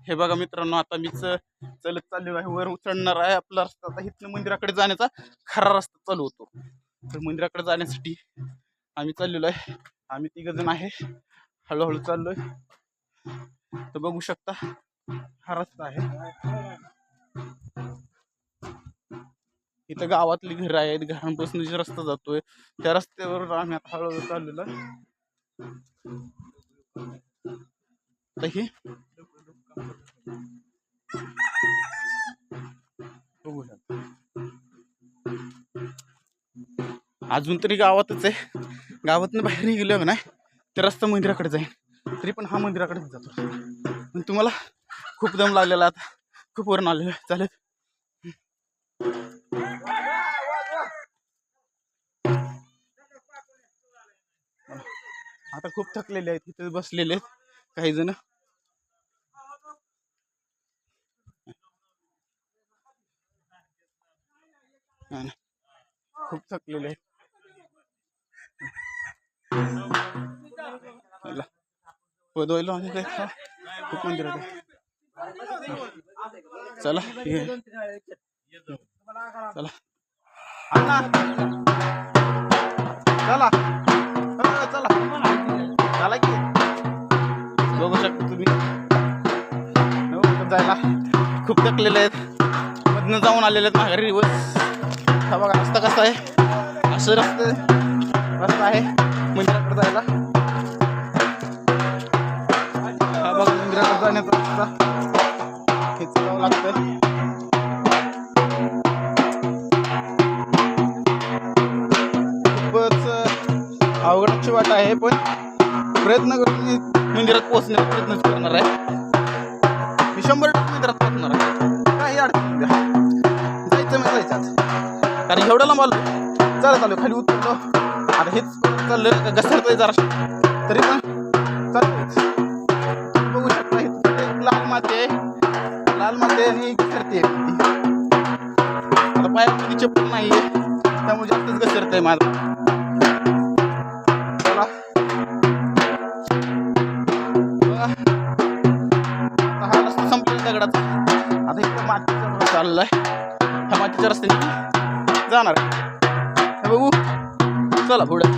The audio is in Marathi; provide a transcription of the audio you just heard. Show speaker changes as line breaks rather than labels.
हे बघा मित्रांनो, आता मीच चलत चाललेलो आहे, वर चढणार आहे आपला रस्ता. आता इथनं मंदिराकडे जाण्याचा खरा रस्ता चालू होतो. तर मंदिराकडे जाण्यासाठी आम्ही चाललेलो आहे. आम्ही 3 जण आहे, हळूहळू चाललोय. तर बघू शकता हा रस्ता आहे. इथं गावातली घरं आहेत, घरांपासून जे रस्ता जातोय त्या रस्त्यावर आम्ही आता हळूहळू चाललेलो आहे. आता ही बघू शकता अजून तरी गावातच आहे. गावातनं बाहेर निघलो का नाही ते रस्ता मंदिराकडे जाईल. तरी पण हा मंदिराकडेच जातो. तुम्हाला खूप दम लागलेला, आता खूप वरून आलेलं आहे. चालेल आता खूप थकलेले आहेत, तिथे बसलेले आहेत काही जण. खूप थकलेले आहेत. पदोयला आणि खूप मंदिर आहे. चला चला चला चला चला की बघू शकता तुम्ही जायला खूप थकलेले आहेत. मधनं जाऊन आलेले आहेत माघारी दिवस. हा बघा रस्ता कसा आहे, असं रस्ता आहे मंदिराकडे जायला. हा बघा मंदिराकडे जाण्याचा रस्ता हे चालावं लागतं. खूपच अवघडची वाट आहे, पण प्रयत्न करून मी मंदिरात पोहोचण्याचा प्रयत्नच करणार आहे. मी 100% मंदिरात पोहोचणार आहे, काही अडचण नाही. जायचं मी जायचं, कारण एवढं लांब आलो. चालू खाली उतरलो. आता हेच चाललं घसरतोय जरा, तरी पण चालू. बघू शकता लाल माती आहे, लाल माती आणि घसरते. आता पायामध्ये चप्पल नाही आहे त्यामुळे जास्तच घसरतंय माझं. चला हा रस्ता संपला दगडाचा. आता इथं मातीचा रस्ता चाललाय, ह्या मातीच्या रस्त्याने जाणार. बघू चला पुढे.